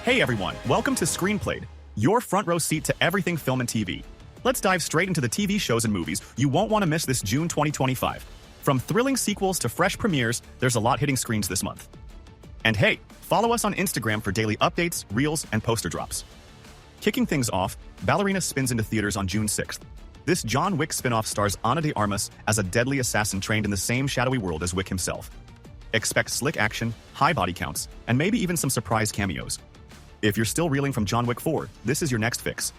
Hey everyone, welcome to ScreenPlay'd, your front row seat to everything film and TV. Let's dive straight into the TV shows and movies you won't want to miss this June 2025. From thrilling sequels to fresh premieres, there's a lot hitting screens this month. And hey, follow us on Instagram for daily updates, reels, and poster drops. Kicking things off, Ballerina spins into theaters on June 6th. This John Wick spin-off stars Ana de Armas as a deadly assassin trained in the same shadowy world as Wick himself. Expect slick action, high body counts, and maybe even some surprise cameos. If you're still reeling from John Wick 4, this is your next fix.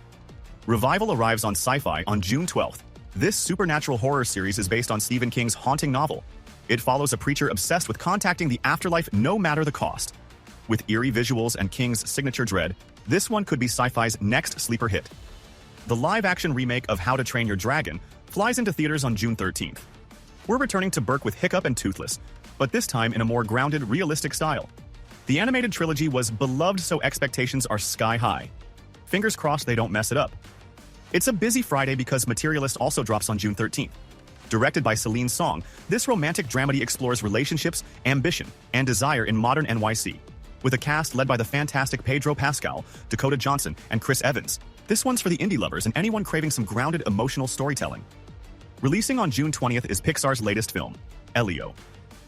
Revival arrives on Sci-Fi on June 12th. This supernatural horror series is based on Stephen King's haunting novel. It follows a preacher obsessed with contacting the afterlife no matter the cost. With eerie visuals and King's signature dread, this one could be Sci-Fi's next sleeper hit. The live-action remake of How to Train Your Dragon flies into theaters on June 13th. We're returning to Burke with Hiccup and Toothless, but this time in a more grounded, realistic style. The animated trilogy was beloved, so expectations are sky high. Fingers crossed they don't mess it up. It's a busy Friday because Materialist also drops on June 13th. Directed by Celine Song, this romantic dramedy explores relationships, ambition, and desire in modern NYC. With a cast led by the fantastic Pedro Pascal, Dakota Johnson, and Chris Evans, this one's for the indie lovers and anyone craving some grounded emotional storytelling. Releasing on June 20th is Pixar's latest film, Elio.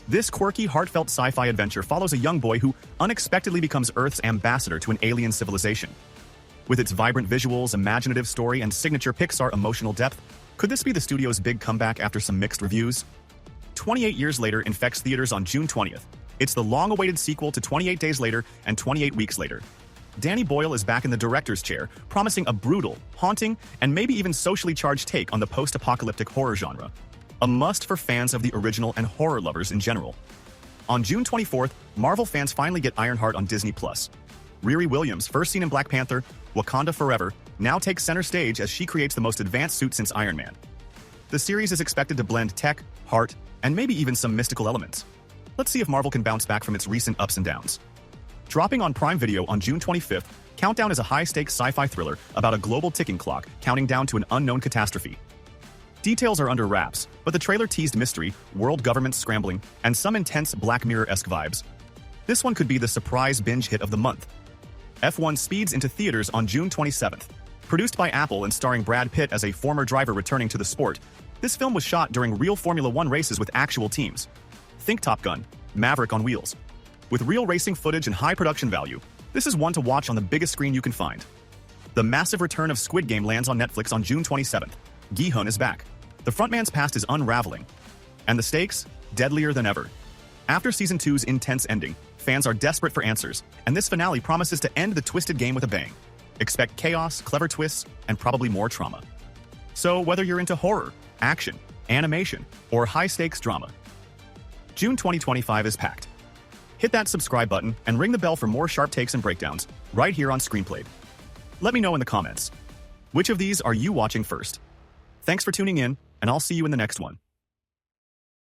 This quirky, heartfelt sci-fi adventure follows a young boy who unexpectedly becomes Earth's ambassador to an alien civilization. With its vibrant visuals, imaginative story, and signature Pixar emotional depth, could this be the studio's big comeback after some mixed reviews? 28 Years Later infects theaters on June 20th. It's the long-awaited sequel to 28 Days Later and 28 Weeks Later. Danny Boyle is back in the director's chair, promising a brutal, haunting, and maybe even socially charged take on the post-apocalyptic horror genre. A must for fans of the original and horror lovers in general. On June 24th, Marvel fans finally get Ironheart on Disney+. Riri Williams, first seen in Black Panther, Wakanda Forever, now takes center stage as she creates the most advanced suit since Iron Man. The series is expected to blend tech, heart, and maybe even some mystical elements. Let's see if Marvel can bounce back from its recent ups and downs. Dropping on Prime Video on June 25th, Countdown is a high-stakes sci-fi thriller about a global ticking clock counting down to an unknown catastrophe. Details are under wraps, but the trailer teased mystery, world government scrambling, and some intense Black Mirror-esque vibes. This one could be the surprise binge hit of the month. F1 speeds into theaters on June 27th. Produced by Apple and starring Brad Pitt as a former driver returning to the sport, this film was shot during real Formula One races with actual teams. Think Top Gun, Maverick on wheels. With real racing footage and high production value, this is one to watch on the biggest screen you can find. The massive return of Squid Game lands on Netflix on June 27th. Gi-hun is back. The frontman's past is unraveling, and the stakes, deadlier than ever. After Season 2's intense ending, fans are desperate for answers, and this finale promises to end the twisted game with a bang. Expect chaos, clever twists, and probably more trauma. So whether you're into horror, action, animation, or high-stakes drama, June 2025 is packed. Hit that subscribe button and ring the bell for more sharp takes and breakdowns, right here on ScreenPlay'd. Let me know in the comments, which of these are you watching first? Thanks for tuning in, and I'll see you in the next one.